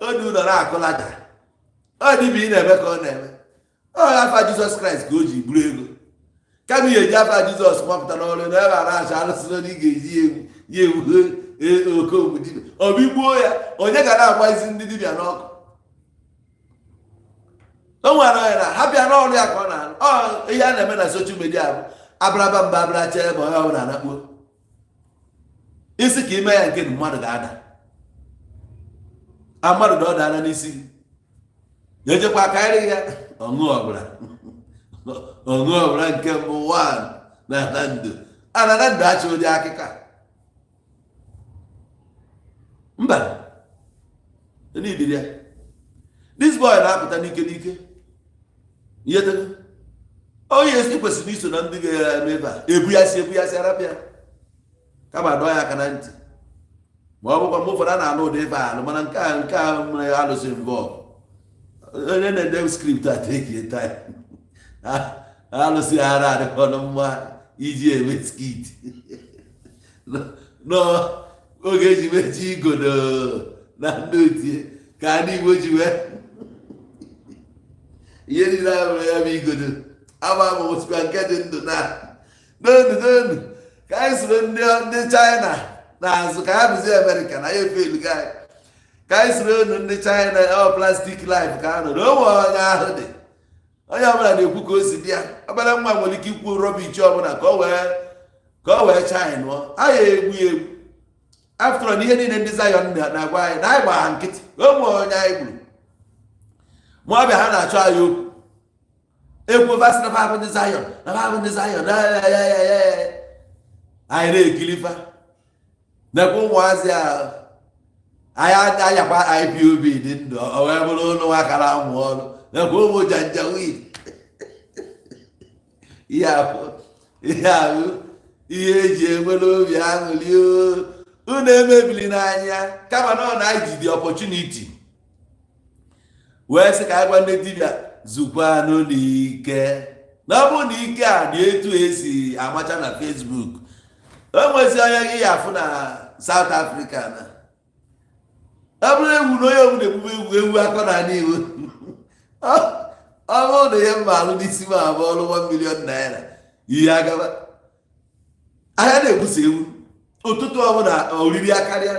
odu nọ na-akụlata ọ dịbụ ị na-eme ka ọ na-eme ọ afa Jizọs Kraịst ka o ji buru ego kama ihe eji afa Jizọs mapụta n'ọrụ na ebe a na-acha arụsị na ị ga-eji ya ewu Okongwu Dibia ọ bụ igbuo ya onye ga na-agbazi ndị dibịa n'ọkụ o nwere onye na ha bịa n'ọrụ ya ka ọ na-arụ ihe a na-eme na soshal midia bụ abraba mba abaracha ebe onye ọbụla na-akpuo isi ka ime ya nke mmadụ ga-ada mmadụ na ọ dara n'isi gị ejekwa karịrị ya ọṅụ ọbụla nke mbụ 1 na Nando Nando achị ụdị akịka mba n'ibiri ya this boy na-apụta n'ike ihetego onye esi kwesịrị iso na ndị ga-eme ebe a ebu ya si arapịa kama dọọ ya aka na ntị ma ọ bụkwa mgbe ụfọdụ a na-alụ ụdị ebe alụ mana nke a mere alụsịrị mbọ onye na-ede skript a tekie taim alụsị ara adịkọ ọnụ mma iji eme skit n'oge eji mechi igodo na ndị otie ka ndị Igbo ji wee ihe niile a mere ya bụ igodo ama osikwa nke dị ndụ na n'onu ka anyị soro ndị China n'azụ ka ha bụzi Amerịka na ya efelu gị anyị ka anyị soro unu ndị China ọ plastik life ka ha nọ na onwe onye ahụ dị onye ọbụla na-ekwu ka o si dị ya obere nwa nwere ike ikwu rọbichi ọbụla ka o wee China nụọ anyị egwu after all ihe niile ndị Zion na-agwa anyị na anyị gbaa nkịtị onwe onye anyị gburu ma ọbịa ha na-achọ anyị okwu ekwu vasị na babụ ndị Zion anyị na-ekilifa nekwa ụmụazị ahụ anyị anyakwa IPOB dị ndụ o wee bụrụ ụnụ akara amụ ọrụ nekwa ụmụ janjawid ihe ahụ ihe eji enwere obi aṅụli unu emebili n'anya kama na ọ na-anyị ji the opportunity wee sị ka anyị gwa ndị dibịa zukwa n'ụlọ ike na ọ bụrụ na ike a dị etu esi amacha na Facebook o nwezi onye gị ya afụ na South Africa na ọ bụrụ egwu na onye ọbụla egbube ewu akọ na n'iwu ọ bụrụ na ihe mma alụ n'isi m abụọ ọrụ 1 million naira ihe agaba ahịa na-ebusa ewu ụtụtụ ọbụla oriri akarịa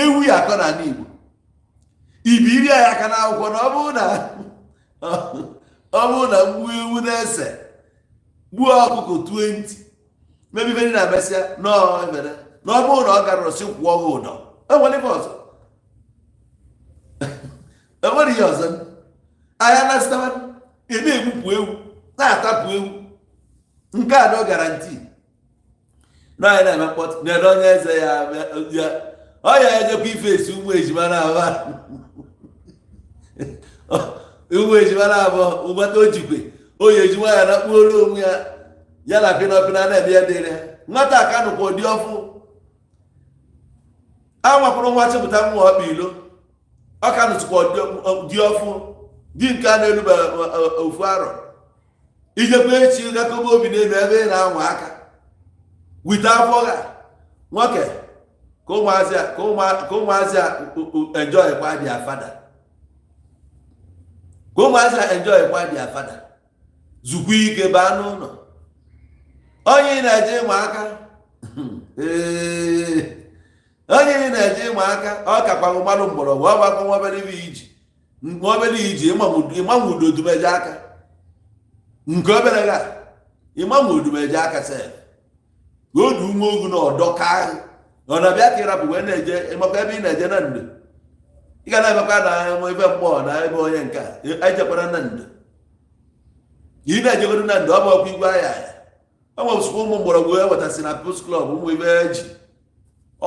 ewu ya akọ na n'Igbo ibi iri ya aka n'akwụkwọ na ọ bụrụ na mgbu ewu na-ese gbuo ọkụkọ 20 mebibe dị na mesịa n'ọbere na ọ bụrụ na ọ garụrụ si kwụọ ha ụdọ enwere ihe ọzọ ahịa na sitawa na-egbupụ ewu na-atapụ ewu nke a no garanti na anyị na-eme mkpọtụ na-ede onye eze ya ọ ya ejekwa ife esi ụmụ ejima na-aba ụmụ ejima na-abụọ ụgbata ojikwe onye ejima ya na kpuoro onwe ya na pinọpina na-ede ya dịrị nwata ka nụkwa ụdị ọfụ a nwakwụrụ nwa chepụta nwa ọkpa ilo ọ ka nụtụkwa dị ọfụ dị nke a na-elube ofu arọ ijekwa echi gakobe obi n'elu ebe ị na-anwa aka wite afọ ha nwoke ka ụmụazị enjoy kwa dia fada ka ụmụazị enjoy kwa dia fada zukwa ike baa n'ụlọ onye na-eje ịma aka onye na-eje ịma aka ọ kakwa mmadụ mgbọrọgwụ ọ gbakọ obere iji ịmanwudo odumeje aka nke obere ga ịmanwudomeje aka sef odu nwa ogu na ọdọka ahụ ọ na-abịa ka ịrapụ wee na-eje ịmakwa ebe ị na-eje na ndo ị ga na-emekwa na ebe mkpọ na ebe onye nke a ejekwara na ndo ị na-ejegoro na ndo ọ bụ ọkwa Igwe Ayaya ọ bụ sụkwa ụmụ mgbọrọgwụ ewetasị na post club ụmụ ibe eji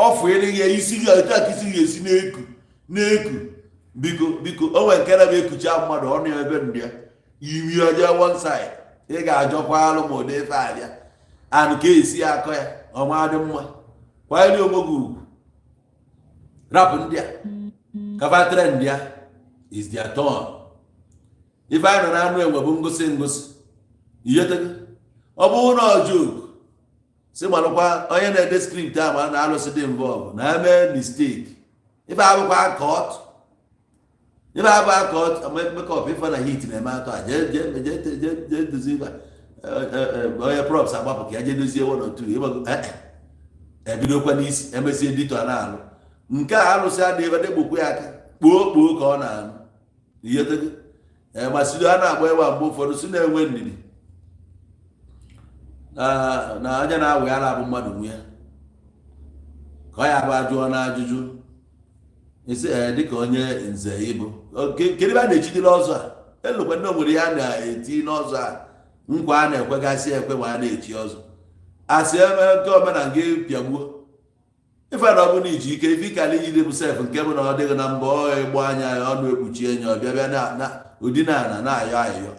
ọfụ ihe isi gị otu aka isi ga-esi na-eku biko o nwere nke na-ebe ekucha mmadụ ọnụ ya ebe ndị ya imi ọjọọ one side ị ga-ajọkwa alụ ma ụdị ife abịa anụ ka esi akọ ya ọma dị mma kwanyere onwe gị ugwu rapụ ndị a kabatere ndị ya is their turn ife anyị nọ na anụ enwe bụ ngosi iyetego ọ bụrụ na ọjọọ si malụkwa onye na-ede skript ahụ a na-alụsị dị involve na eme mistake ife abụkwa akọt mekọp ife na hit na-eme atọ a jee dozie ife onye props agbapụ ka ya jee dozie one or two ebidokwa n'isi emesi editọ na-alụ nke a alụsị adịghị ebe degbokwa ya aka kpoo ka ọ na-alụ iyetego ma studio a na-agba ewa mgbe ụfọdụ si na-enwe ndidi na anya na-awụ ya na-abụ mmadụ nwe ya ka ọ ya bụ ajụọ na ajụjụ isi dịka onye nze ịbụ kedu ebe a na-echidila ọzọ a elukwa ndị onwere ya na-eti n'ọzọ a nkwa a na-ekwegasị ekwe ma a na-echi ọzọ asị eme nke omenala gị pịagbuo ife na ọ bụ na iji ike ife ikala ijide bụ sef nke bụ na ọ dịghị na mbọ ịgba anya ya ọnụ ekpuchi enyi ọbịa bịa na ụdị na-ayọ ayọ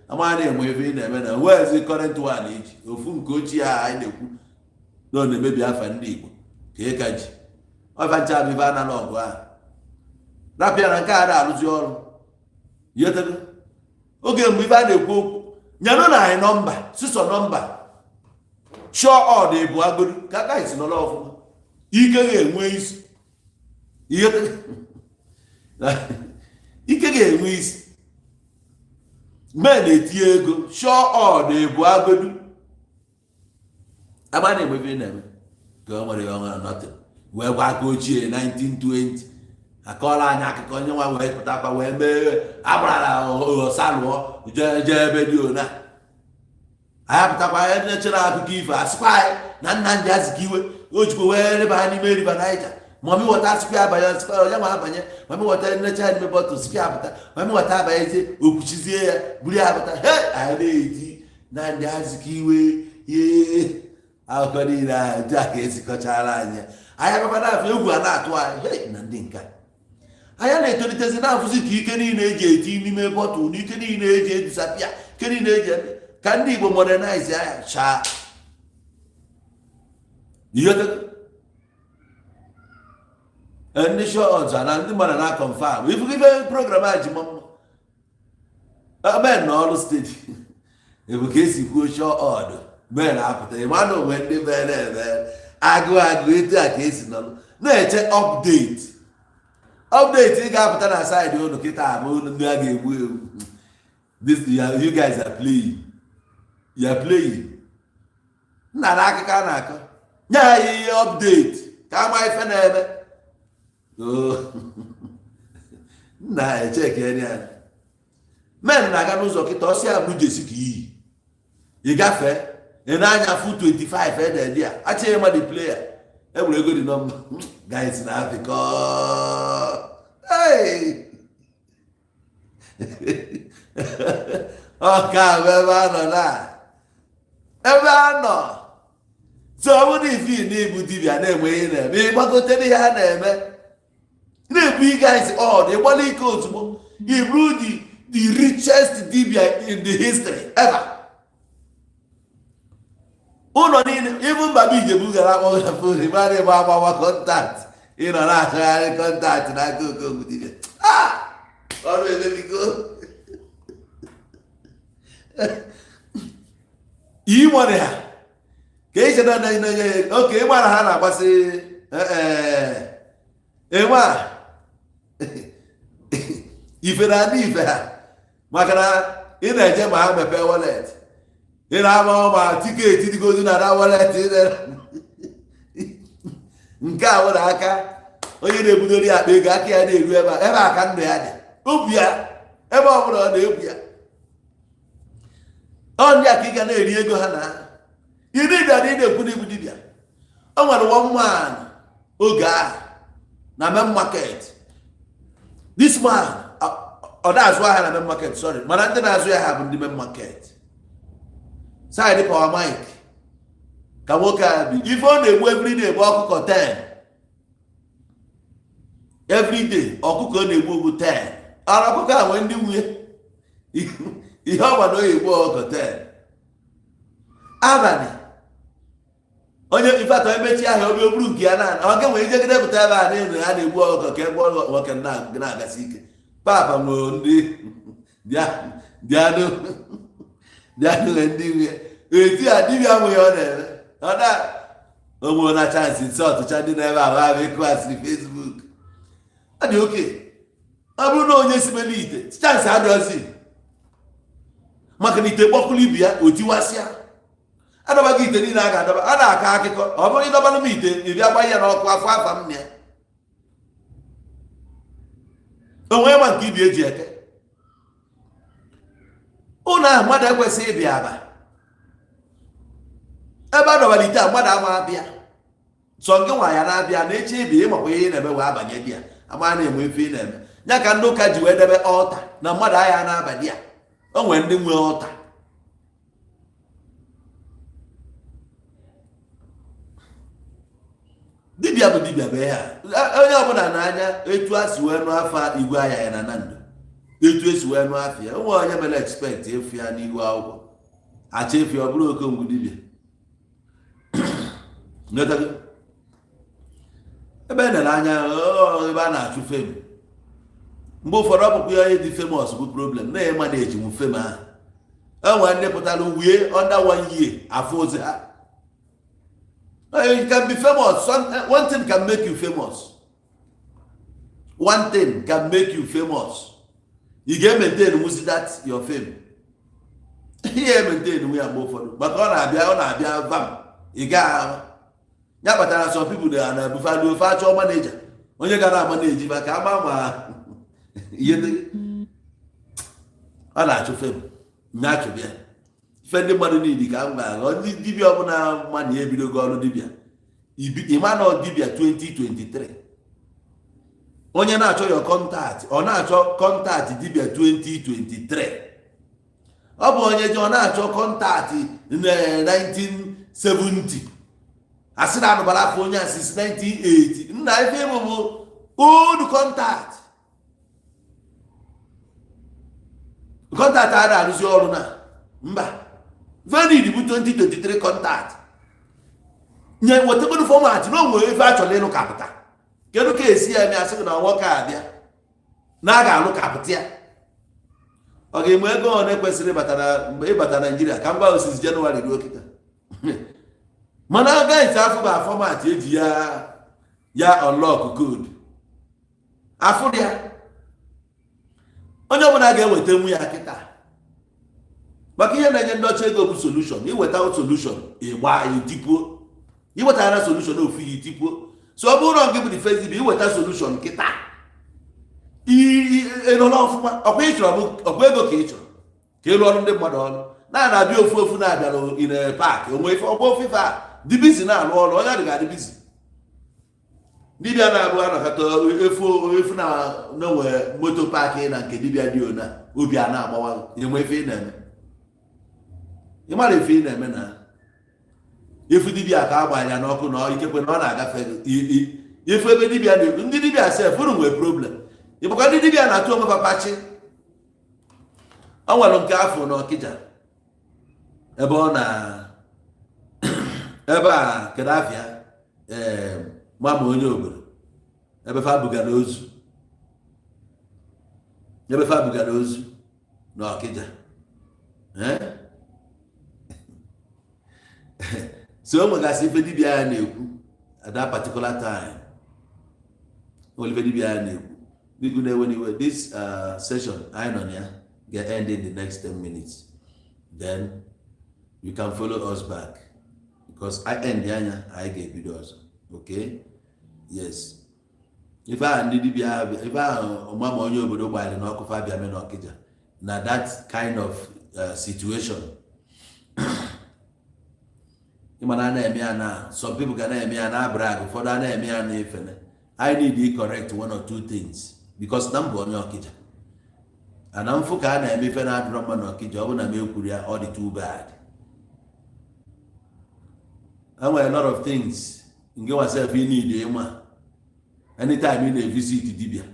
ama na-enwe ebe ị na-eme na wezi kọrent wan iji ofu nke ochie a anyị na-ekwu na ọ na-emebi afa ndị Igbo ka ị ka ji ọfancha bụ ife analọgụ ahụ rapịa na nke a na-arụzi ọrụ yetego oge mgbe ife a na-ekwu okwu nyanụ na anyị nọmba sisọ nọmba shọ ọd bụ agodu ka aka isi nọrọ ọfụma ike ga-enwe isi ike ga-enwe isi mee na-etinye ego shọ ọd bụ agodu agba na-emebi na-eme ka o nwere ọnwa nọtịn wee gwa aka ochie 1920 akọọla anyị akụkọ onye nwa wee pụtakwa wee mee agbarala osalụọ jee ebe dị ona anyị apụtakwa anyị na-echere akụkọ ifo asịkwa anyị na Nnamdị Azikiwe o jikwa wee rịba ha n'ime riba Naija mami wọta asịkwa abanye onye nwa abanye mami wọta nnecha ya n'ime bọtụl sikwa apụta mami wọta abanyezie okwuchizie ya buru ya apụta anyị na-eti Nnamdị Azikiwe ye akụkọ niile ahụ dị ka esikọchara anyị akakwa na-afọ egwu a na-atụ anyị na ndị nka anya na-etolitezi na-afụzi ka ike niile eji eti n'ime bọtụl na ike niile eji edisapịa ike niile eji eme ka ndị Igbo modernize anya chaa ndị shọọza na ndị mmadụ na confam ife program a ji mma men na ọrụ steeti ebu ka esi kwuo shọọdụ men apụta ịmadụ onwe ndị men eme agụ etu a ka esi nọrọ na-eche update ị ga-apụta na saịdị ụnụ kịta abụ ndị a ga-egbu egbu you guys are playing nna na akụkọ a na-akọ nye anyị ihe update ka ama ife na-eme nna echekene ya men na-aga n'ụzọ kịta ọsị abụ jesi ka iyi ị gafee ị na-anya fu 25 ededi a achịghị mmadụ player egburu ego dị nọmba guys na Africa ọka bụ ebe a nọ ebe a nọ so ọ bụrụ ife na ibu dibịa na-enwe ihe na-eme ịgbagotere ihe a na-eme na-ekwu guys ọ ịgbala ike ozugbo iburu the richest dibia in the history ever ụlọ niile ibu mba bụ Ijebu gara akpọ fon ịmara ịgba agbawa kọntaktị ịnọ na-achọgharị kọntaktị n'aka Okongwu Dibia ọrụ emebigo ị nwere ha ka eche na oke ịgbara ha na-agbasị enwe a ife na adị ife ha maka na ị na-eje ma ha mepee wallet ị na-ama ma tiketi dịgozi na na wallet nke a nwere aka onye na-ebudori akpa ego aka ya na-eru ebe a ka ndụ ya dị obi ya ebe ọ bụla ọ na-egwu ya ọ ndị a ka ị ga na-eri ego ha na iri bịa na ị na-ekwu na ibu dibịa o nwere one man oge ahụ na main market this man ọ na-azụ ahịa na main market sorry mana ndị na-azụ ya ha bụ ndị main market side power mic ka nwoke a bi ife ọ na-egbu everyday bụ ọkụkọ 10 everyday ọkụkọ ọ na-egbu ogbu 10 ara ọkụkọ a nwee ndị nwunye ihe ọgba na oyi egbu ọkụkọ 10 abalị onye ifeatọ emechi ahịa obi oburu nke ya na ọ ga nwere ijegide pụta ebe a na-enu ha na-egbu ọkụkọ ka egbu nwoke na-agasị ike papa nwere ndị dịanụ ndị nwunye eti a dibịa nwunye ọ na-eme ọ na onwe na chansị nse ọtụcha ndị na-ebe ahụ ahụ ịkụ asịrị Facebook ọ dị oke ọ bụrụ na onye sibele ite chansị adọzi maka na ite kpọkụlụ ibi ya o tiwasịa adọbaghị ite niile a ga-adọba a na-akọ akụkọ ọ bụrụ ịdọbalụ m ite iri agba ya n'ọkụ afọ afa m ya onwe ma nke ibi eji eke ụlọ ahụ mmadụ ekwesịghị ịbịa aba ebe a dọbara ite a mmadụ ama abịa sọ nke nwa ya na-abịa na echi ibi ịmakwa ihe ị na-eme wee abanye di ya ama na-enwe ife ị na-eme ya ka ndị ụka ji wee debe ọlta na mmadụ agha na-abalị ya o nwere ndị nwe ọlta dibịa bụ dibịa bụ ya onye ọbụla n'anya etu a si wee nụ afa Igwe Ayaya na Nando etu esi wee nụ afọ ya onwe onye mere expect efu ya n'ihu akwụkwọ acha efu ya ọ bụrụ Okongwu Dibia ebe e nere anya ebe a na-achụ fem mgbe ụfọdụ ọ bụkwa ya dị famous bụ problem na ema na-eji m fem ahụ enwe ndị pụtara wie under 1 year afọ ozi ha. You can be famous. One thing can make you famous. One thing can make you famous. You can maintain with that your fame. You maintain we are more for but on a vam. You got yeah, but there are some people that are buffalo factor manager. When you got manage, but come you on a fame. Natural. Fendi mmadụ niile ka m ga-agha ndị dibịa ọbụla mmadụ ya ebidogo ọrụ dibịa ịma na dibịa 2023 onye na-achọ ya kọntaktị ọ na-achọ kọntaktị dibịa 2023 ọ bụ onye ji ọ na-achọ kọntaktị na 1970 asị na anụbara afọ onye a since 1980 nna ife ịmụ bụ old kọntaktị a na-arụzi ọrụ na mba valid bụ 2023 contact nye wetekwanụ fọmatị na onwere ife achọrọ ịlụ kapụta kedu ka esi ya eme asị na nwoke abịa na a ga-alụ kapụta ya ọ ga-enwe ego ọ na-ekwesịrị mgbe ịbata Naijiria ka mgba osisi Jenụwarị ruo kịta mana agaghịzi afọ bụ fọmatị eji ya unlock code afọ ya onye ọbụla ga-eweta nwu ya kịta maka ihe na-enye ndị ọcha ego bụ solution iweta solution ịgba itipuo iwetara solution ofu ya itipuo so ọ bụrụ nke bụ the first iweta solution kịta ịnọrọ ọfụma ọkwa ego ka ị chọrọ ka ịrụ ọrụ ndị mmadụ ọrụ na-abịa ofu na-abịara in park onwe ife ọgba ofufe a dị bizi na-alụ ọrụ onye adịghị adị bizi dibịa na-abụ anọkọta efu na nwe moto paakị na nke dibịa dị ona obi a na-agbawa enwe ife ị na-eme ị mara ife ị na-eme na efu dibịa ka agbanya n'ọkụ na ikekwe na ọ na-agafe ife ebe dibịa dị ndị dibịa sef unu nwee problem ịbụkwa ndị dibịa na-atụ onwe papachi ọ nwere nke afọ na Ọkịja ebe ọ na ebe a kedu afịa mama onye obodo ebe fa bugara ozu na Ọkịja So mwegasị ife dibịa ya na-ekwu at that particular time. Ife dibịa ya na-ekwu. Biko na-ewe this session I know ya get end in the next 10 minutes. Then you can follow us back because I end ya I get videos. Okay? Yes. If I need dibịa, if I mama onye obodo gbara na ọkụ fa bịa me na Ọkịja, na that kind of situation. Some people can brag for that. I need to correct one or two things because number on Okija. And I'm for can if I drama Okija, all the too bad. And a lot of things in yourself you need anytime you need visit Dibia.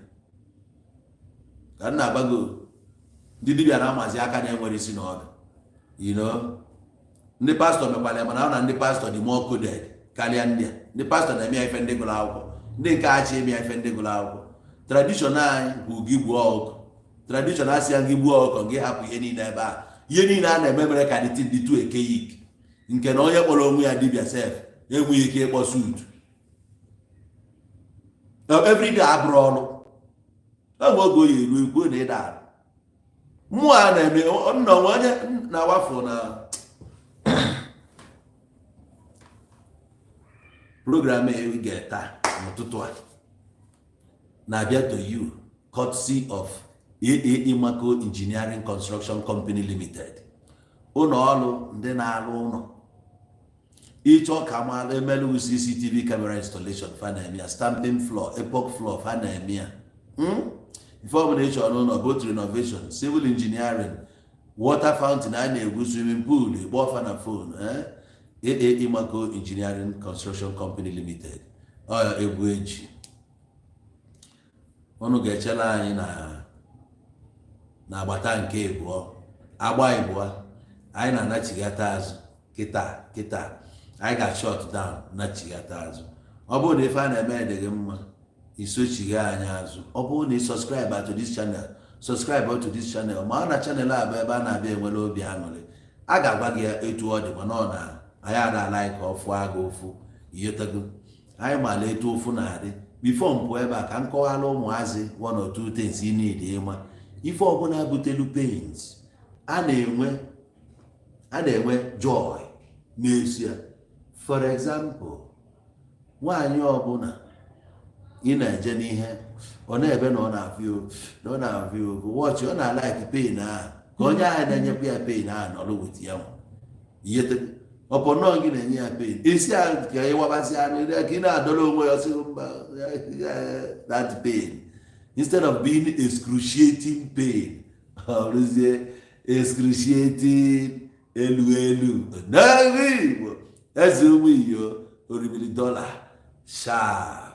And now go Dibia Ramazaka never is in order. You know. The pastor mekwale mana na ndị pastor dị more coded karịa ndị pastor na-eme ife ndị gụrụ akwụkwọ ndị nke achị eme ife ndị gụrụ akwụkwọ traditional anyị bụ gị gbuo ọkụ traditional asị ya gị gbuo ọkụ gị hapụ ihe niile ebe a ihe niile a na-eme mere ka dị tu ekeyik nke na onye kpọrọ onwe ya dibịa sef enweghị ike ịkpọ suit everyday abụrụ ọrụ oge oge eru ikwu na ịda mmụọ a na-eme nna onye na-awafụ na program we get n'ụtụtụ a na-abịa to you courtesy of Imako Engineering Construction Company Limited. Ụlọ ọrụ ndị na-arụ ụlọ ịchọ ka mara emelu CCTV camera installation fa na-eme stamping floor, epoch floor fa na-eme ya ife ọ bụla ịchọ n'ụlọ both renovation, civil engineering, water fountain a na-egwu, swimming pool, ịgba ọfa na phone Imako Engineering Construction Company Limited. Egwu eji ọnụ ga-echela anyị na agbata nke ịbụọ agba ịbụọ anyị na-anachigata azụ kịta anyị ga-shut down nachigata azụ. Ọ bụrụ na ife a na-eme edeghi mma isochiga anyị azụ. Ọ bụrụ na subscribe to this channel, ma ọ na channel a bụ ebe a na-abịa enwere obi aṅụrị, a ga-agwa gị etu ọ dị mana ọ na anyị ada like ofu aga ofu iyetago anyị mala etu ofu na-adị before mpụ ebe a ka m kọwara ụmụazị one or two things you need ịma ife ọbụla butelu pains a na-enwe joy n'ezie. For example, nwaanyị ọbụla ị na-eje n'ihe ọ na-ebe na ọ na-afịa ofu watch ọ na-like pain ahụ ka onye ahụ na-enyekwa ya pain ahụ nọrọ with ya iyetago upon no giving a pain. Is that pain instead of being excruciating pain, or is it excruciating elu? No, that's $1 million sharp.